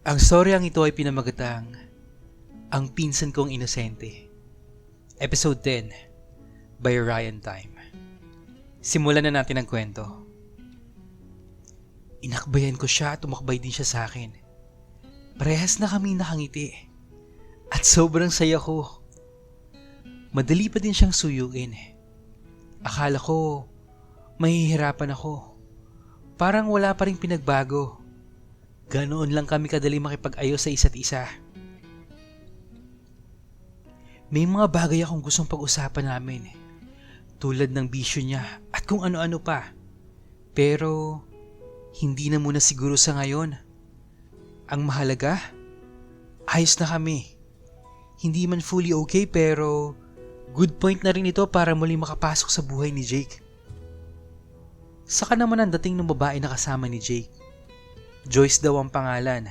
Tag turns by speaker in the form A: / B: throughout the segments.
A: Ang storyang ito ay pinamagatang Ang Pinsan Kong Inosente. Episode 10 by Ryan Time. Simulan na natin ang kwento. Inakbayan ko siya at tumakbay din siya sa akin. Parehas na kami nakangiti. At sobrang saya ko. Madali pa din siyang suyuin. Akala ko mahihirapan ako. Parang wala pa rin pinagbago. Ganoon lang kami kadali makipag-ayos sa isa't isa. May mga bagay akong gustong pag-usapan namin. Tulad ng bisyo niya at kung ano-ano pa. Pero hindi na muna siguro sa ngayon. Ang mahalaga, ayos na kami. Hindi man fully okay pero good point na rin ito para muli makapasok sa buhay ni Jake. Saka naman ang dating ng babae na kasama ni Jake. Joyce daw ang pangalan.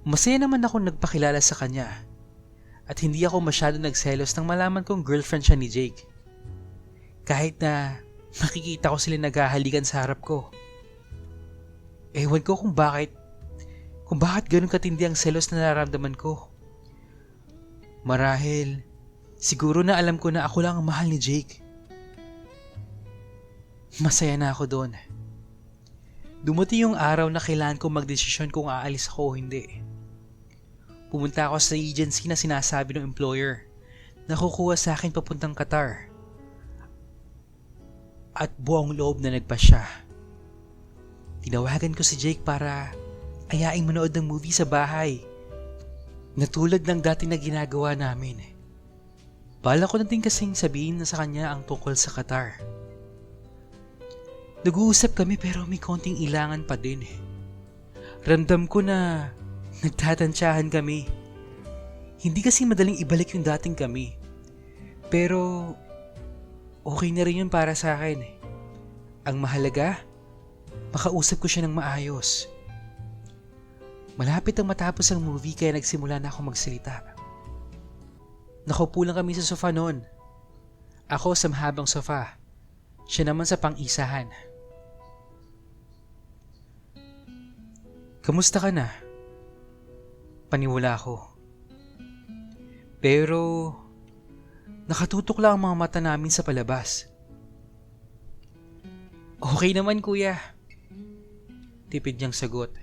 A: Masaya naman akong nagpakilala sa kanya at hindi ako masyado nagselos nang malaman kong girlfriend siya ni Jake. Kahit na makikita ko sila naghahalikan sa harap ko. Ewan ko kung bakit ganun katindi ang selos na nararamdaman ko. Marahil, siguro na alam ko na ako lang ang mahal ni Jake. Masaya na ako doon. Dumating yung araw na kailangan ko magdesisyon kung aalis ako o hindi. Pumunta ako sa agency na sinasabi ng employer na kukuha sa akin papuntang Qatar. At buong loob na nagpa siya. Tinawagan ko si Jake para ayaing manood ng movie sa bahay na tulad ng dati na ginagawa namin. Bala ko na din kasing sabihin na sa kanya ang tungkol sa Qatar. Nag-uusap kami pero may konting ilangan pa din. Ramdam ko na nagtatansyahan kami. Hindi kasi madaling ibalik yung dating kami. Pero okay na rin yun para sa akin. Ang mahalaga, makausap ko siya ng maayos. Malapit ang matapos ang movie kaya nagsimula na ako magsalita. Nakaupo lang kami sa sofa noon. Ako sa mahabang sofa. Siya naman sa pang-isahan. Kamusta ka na? Paniwala ako. Pero nakatutok lang ang mga mata namin sa palabas. Okay naman kuya. Tipid niyang sagot.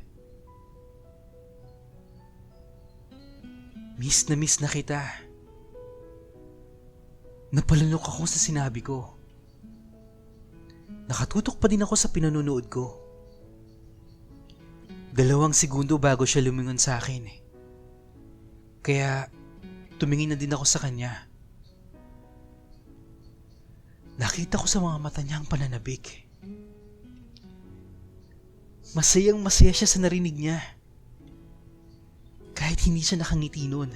A: Miss na kita. Napalunok ako sa sinabi ko. Nakatutok pa din ako sa pinanonood ko. 2 segundo bago siya lumingon sa akin. Kaya tumingin na din ako sa kanya. Nakita ko sa mga mata niya ang pananabik. Masayang masaya siya sa narinig niya. Kahit hindi siya nakangiti noon.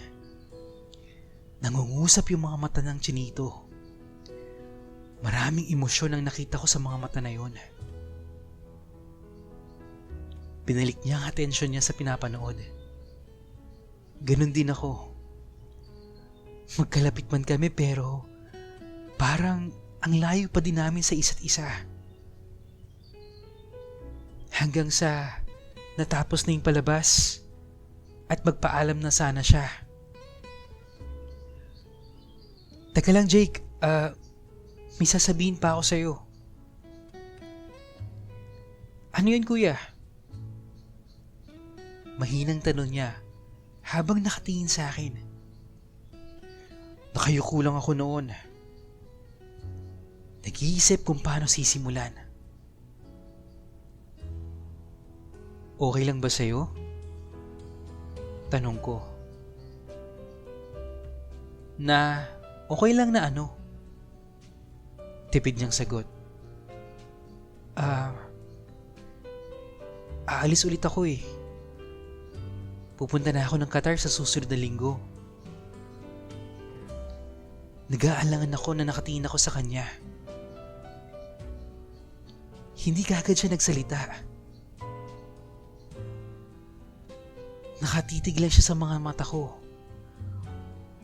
A: Nangungusap yung mga mata ng chinito. Maraming emosyon ang nakita ko sa mga mata na yun. Binalik niya ang atensyon niya sa pinapanood. Ganon din ako. Magkalapit man kami pero parang ang layo pa din namin sa isa't isa. Hanggang sa natapos na yung palabas at magpaalam na sana siya. Teka lang Jake, may sasabihin pa ako sa'yo. Ano yun kuya? Mahinang tanong niya habang nakatingin sa akin. Nakayuko lang ako noon. Nag-iisip kung paano sisimulan. Okay lang ba sa'yo? Tanong ko. Na okay lang na ano? Tipid niyang sagot. Aalis ulit ako eh. Pupunta na ako ng Qatar sa susunod na linggo. Nag-aalangan ako na nakatingin ako sa kanya. Hindi kaagad siya nagsalita. Nakatitig lang siya sa mga mata ko.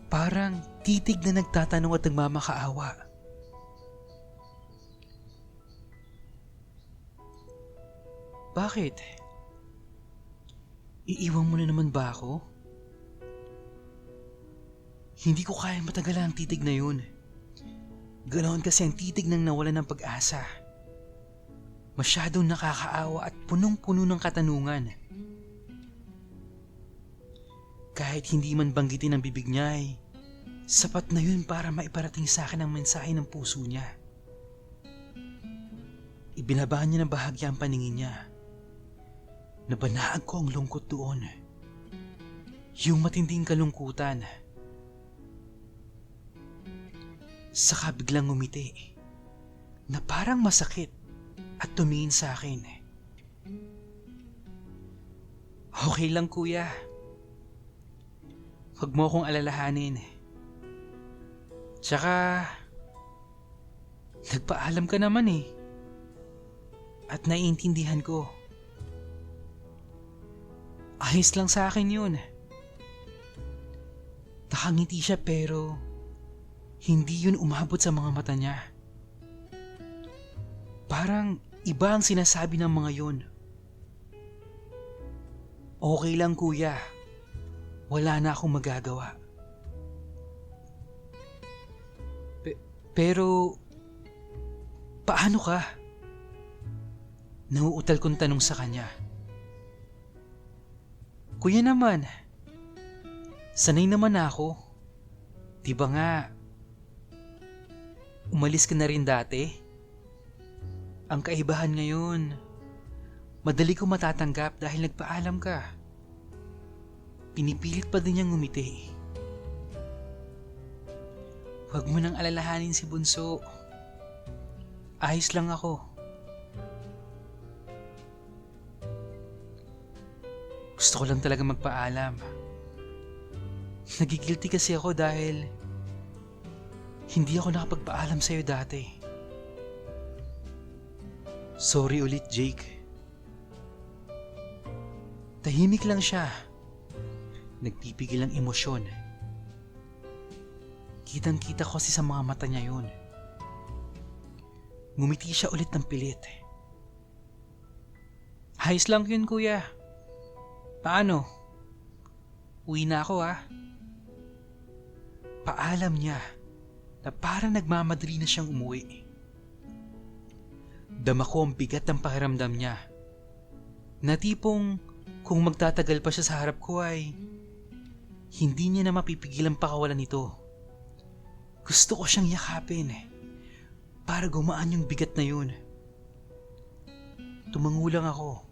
A: Parang titig na nagtatanong at nagmamakaawa. Bakit? Iiwan mo na naman ba ako? Hindi ko kaya matagalan ang titig na yun. Ganoon kasi ang titig ng nawalan ng pag-asa. Masyadong nakakaawa at punong-puno ng katanungan. Kahit hindi man banggitin ang bibig niya ay sapat na yun para maiparating sa akin ang mensahe ng puso niya. Ibinaba niya ng bahagya ang paningin niya. Nabanaan ko ang lungkot doon. Yung matinding kalungkutan. Saka biglang ngumiti na parang masakit at tumingin sa akin. Okay lang kuya. Huwag mo akong alalahanin. Tsaka, nagpaalam ka naman eh. At naiintindihan ko. Ayos lang sa akin yun. Nakangiti siya pero hindi yun umabot sa mga mata niya. Parang iba ang sinasabi ng mga yun. Okay lang kuya. Wala na akong magagawa. Pero, paano ka? Nauutal kong tanong sa kanya. Kuya naman, sanay naman ako. Di ba nga, umalis ka na rin dati? Ang kaibahan ngayon, madali ko matatanggap dahil nagpaalam ka. Pinipilit pa din niyang ngumiti. Huwag mo nang alalahanin si Bunso. Ayos lang ako. Gusto ko lang talaga magpaalam. Nagigilty kasi ako dahil hindi ako nakapagpaalam sa'yo dati. Sorry ulit, Jake. Tahimik lang siya. Nagpipigil ang emosyon. Kitang-kita ko kasi sa mga mata niya yun. Ngumiti siya ulit ng pilit. Ayos lang yun, kuya. Paano? Uwi na ako, ha? Paalam niya na parang nagmamadali na siyang umuwi. Dama ko ang bigat ng pakiramdam niya. Na tipong kung magtatagal pa siya sa harap ko ay hindi niya na mapipigilang pakawalan ito. Gusto ko siyang yakapin para gumaan yung bigat na yun. Tumangulang ako.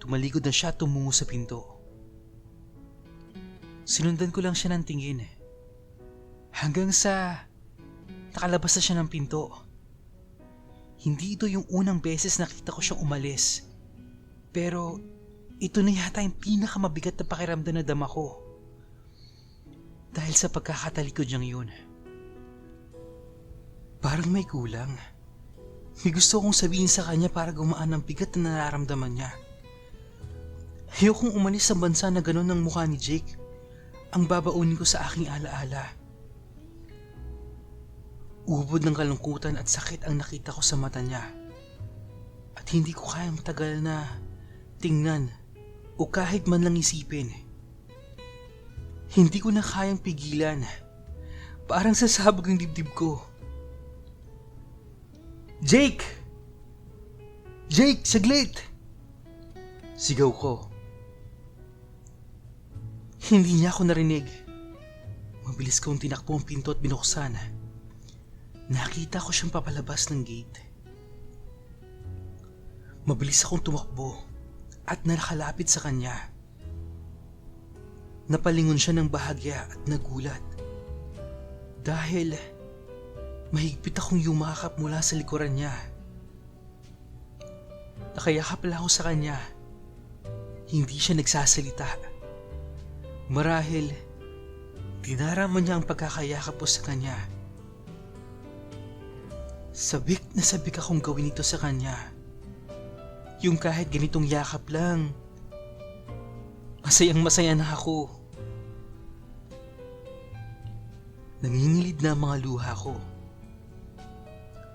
A: Tumalikod na siya tumungo sa pinto. Sinundan ko lang siya ng tingin hanggang sa nakalabas na siya ng pinto. Hindi ito yung unang beses nakita ko siyang umalis. Pero ito na yata yung pinakamabigat na pakiramdam na dama ko. Dahil sa pagkakatalikod niyang yun. Parang may kulang. May gusto kong sabihin sa kanya para gumaan ang bigat na nararamdaman niya. Ayokong umalis sa bansa na gano'n ang mukha ni Jake. Ang babaunin ko sa aking alaala. Ubod ng kalungkutan at sakit ang nakita ko sa mata niya. At hindi ko kayang matagal na tingnan o kahit man lang isipin. Hindi ko na kayang pigilan. Parang sasabog ang dibdib ko. Jake! Jake, saglit! Sigaw ko. Hindi niya ako narinig. Mabilis kong tinakbo ang pinto at binuksan. Nakita ko siyang papalabas ng gate. Mabilis akong tumakbo at nakalapit sa kanya. Napalingon siya ng bahagya at nagulat. Dahil mahigpit akong yumakap mula sa likuran niya. Nakayakap lang ako sa kanya. Hindi siya nagsasalita. Marahil, dinarama niya ang pagkakayakap ko sa kanya. Sabik na sabik akong gawin ito sa kanya. Yung kahit ganitong yakap lang, masayang masaya na ako. Nangingilid na ang mga luha ko.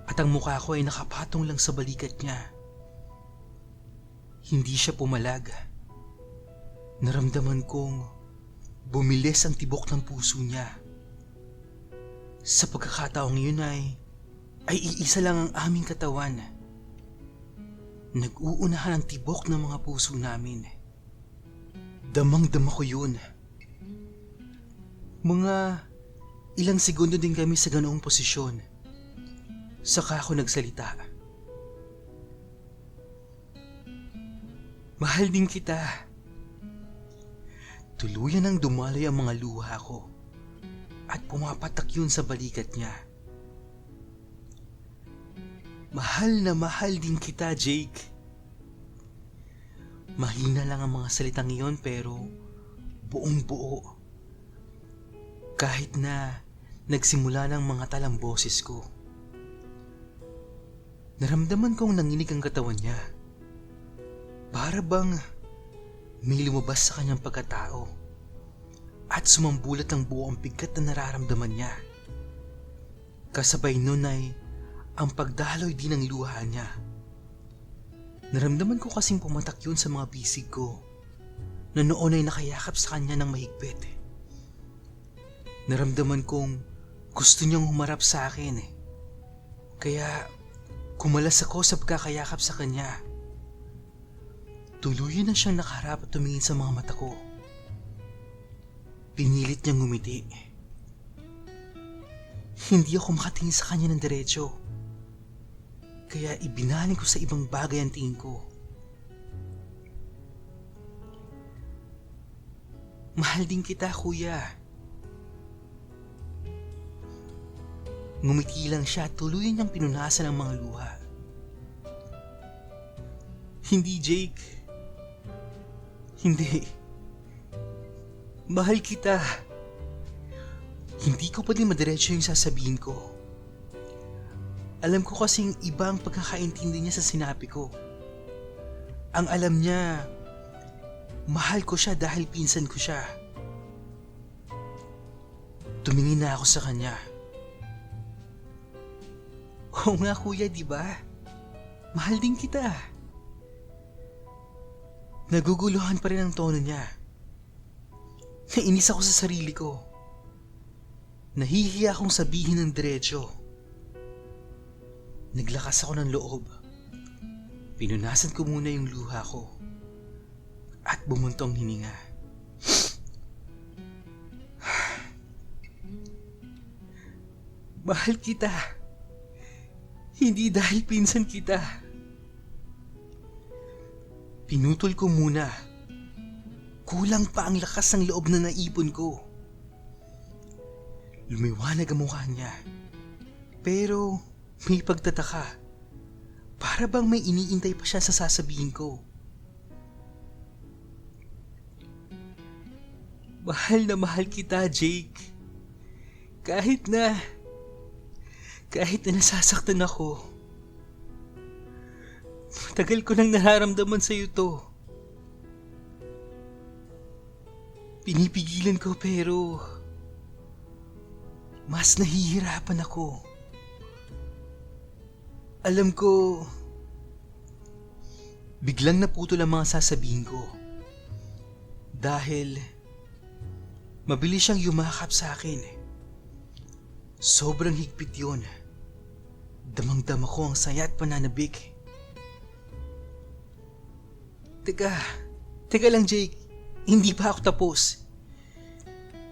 A: At ang mukha ko ay nakapatong lang sa balikat niya. Hindi siya pumalag. Naramdaman kong bumilis ang tibok ng puso niya. Sa pagkakataong yun ay iisa lang ang aming katawan. Nag-uunahan ang tibok ng mga puso namin. Damang-dama ko yun. Mga ilang segundo din kami sa ganoong posisyon. Saka ako nagsalita. Mahal din kita. Tuluyan ang dumaloy ang mga luha ko at pumapatak yun sa balikat niya. Mahal na mahal din kita, Jake. Mahina lang ang mga salitang iyon pero buong buo. Kahit na nagsimula ng mga talang boses ko. Naramdaman kong nanginig ang katawan niya. Para bang may lumabas sa kanyang pagkatao at sumambulat ang buong bigat na nararamdaman niya. Kasabay nun ay ang pagdaloy din ng luha niya. Naramdaman ko kasing pumatak yun sa mga bisig ko na noon ay nakayakap sa kanya ng mahigpit. Naramdaman kong gusto niyang humarap sa akin Kaya kumalas ako sa pagkakayakap sa kanya. Tuluyan na siyang nakaharap at tumingin sa mga mata ko. Pinilit niyang ngumiti. Hindi ako makatingin sa kanya ng diretso. Kaya ibinaling ko sa ibang bagay ang tingin ko. Mahal din kita, kuya. Ngumiti lang siya at tuluyan niyang pinunasan ang mga luha. Hindi, Jake. Hindi. Mahal kita. Hindi ko pa din madiretso yung sasabihin ko. Alam ko kasing iba ang pagkakaintindi niya sa sinabi ko. Ang alam niya, mahal ko siya dahil pinsan ko siya. Tumingin na ako sa kanya. Oo nga, kuya, di ba? Mahal din kita. Naguguluhan pa rin ang tono niya. Nainis ako sa sarili ko. Nahihiya akong sabihin ng diretso. Naglakas ako ng loob. Pinunasan ko muna yung luha ko at bumuntong hininga. Mahal kita. Hindi dahil pinsan kita. Pinutol ko muna. Kulang pa ang lakas ng loob na naipon ko. Lumiwanag ang mukha niya. Pero may pagtataka. Para bang may iniintay pa siya sa sasabihin ko. Mahal na mahal kita, Jake. Kahit na nasasaktan ako. Matagal ko nang nararamdaman sa'yo to. Pinipigilan ko pero mas nahihirapan ako. Alam ko, biglang naputol ang mga sasabihin ko. Dahil mabilis siyang yumakap sa akin. Sobrang higpit yun. Damang-dama ko ang saya at pananabik. Teka lang, Jake. Hindi pa ako tapos.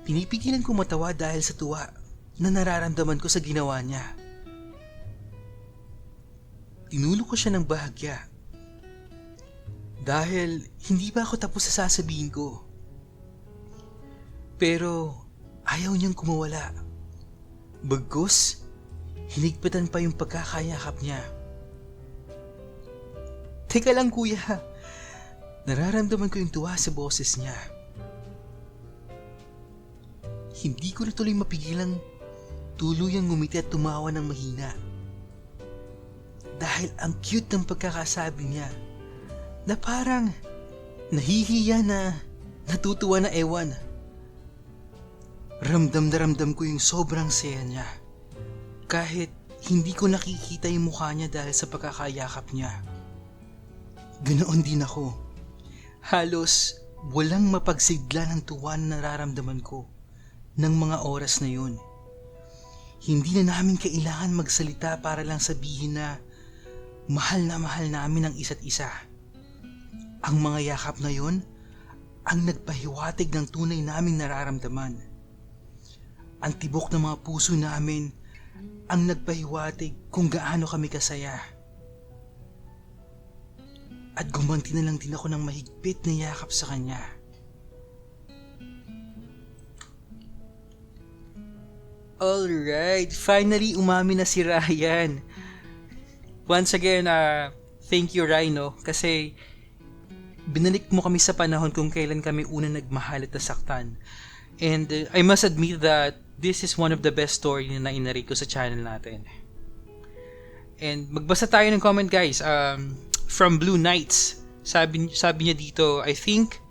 A: Pinipigilan ko matawa dahil sa tuwa na nararamdaman ko sa ginawa niya. Tinulog ko siya ng bahagya. Dahil hindi pa ako tapos sa sasabihin ko. Pero ayaw niyang kumawala. Bagkus, hinigpitan pa yung pagkakayakap niya. Teka lang, kuya. Nararamdaman ko yung tuwa sa boses niya. Hindi ko na tuloy mapigilang tuluyang ngumiti at tumawa ng mahina. Dahil ang cute ng pagkakasabi niya na parang nahihiya na natutuwa na ewan. Ramdam na ramdam ko yung sobrang saya niya. Kahit hindi ko nakikita yung mukha niya dahil sa pagkakayakap niya. Ganoon din ako. Halos walang mapagsigla ng tuwa na nararamdaman ko ng mga oras na yun. Hindi na namin kailangan magsalita para lang sabihin na mahal namin ang isa't isa. Ang mga yakap na yun ang nagpahiwatig ng tunay naming nararamdaman. Ang tibok ng mga puso namin ang nagpahiwatig kung gaano kami kasaya. At gumanti na lang din ako ng mahigpit na yakap sa kanya. Alright, finally umamin na si Ryan. Once again, thank you Ryan, kasi binalik mo kami sa panahon kung kailan kami una nagmahal at nasaktan. And I must admit that this is one of the best story na inari ko sa channel natin. And magbasa tayo ng comment guys. From Blue Knights, sabi niya dito, I think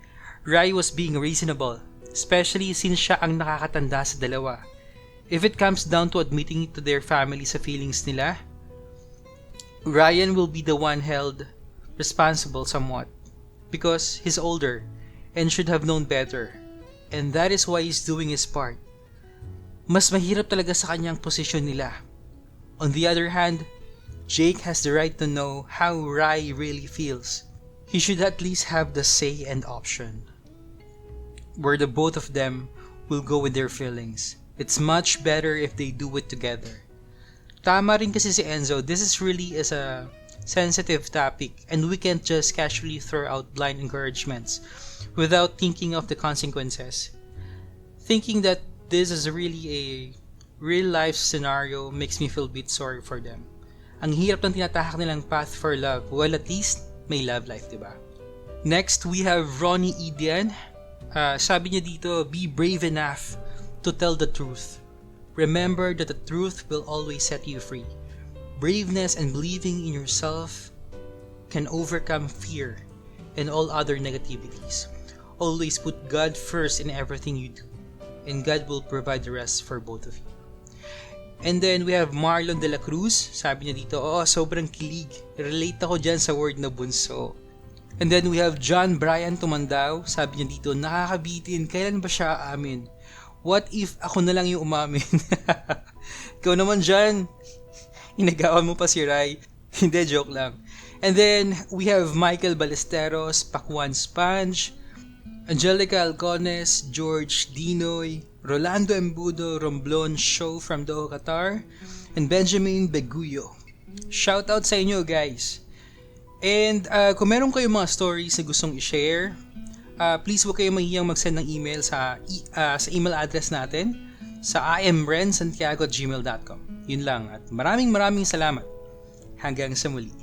A: Rai was being reasonable, especially since siya ang nakakatanda sa dalawa. If it comes down to admitting to their family sa feelings nila, Ryan will be the one held responsible somewhat because he's older and should have known better, and that is why he's doing his part. Mas mahirap talaga sa kanyang posisyon nila. On the other hand, Jake has the right to know how Rai really feels. He should at least have the say and option, where the both of them will go with their feelings. It's much better if they do it together. Tama rin kasi si Enzo, this is really a sensitive topic and we can't just casually throw out blind encouragements without thinking of the consequences. Thinking that this is really a real life scenario makes me feel a bit sorry for them. Ang hirap ng tinatahak nilang path for love. Well, at least may love life, diba? Next, we have Ronnie Edian. Sabi niya dito, be brave enough to tell the truth. Remember that the truth will always set you free. Braveness and believing in yourself can overcome fear and all other negativities. Always put God first in everything you do, and God will provide the rest for both of you. And then we have Marlon de la Cruz. Sabi niya dito, sobrang kilig. Relate ako dyan sa word na bunso. And then we have John Brian Tumandao. Sabi niya dito, nakakabitin. Kailan ba siya aamin? What if ako na lang yung umamin? Ikaw naman dyan. Inagawan mo pa si Rai. Hindi, joke lang. And then we have Michael Ballesteros, Pakuan Sponge, Angelica Alcones, George Dinoy, Rolando Embudo, Romblon Show from Doha, Qatar, and Benjamin Beguyo. Shoutout sa inyo guys. And kung meron kayong mga stories na gustong i-share, please huwag kayong mahihiyang mag-send ng email sa email address natin sa imrensantiago@gmail.com. Yun lang at maraming salamat. Hanggang sa muli.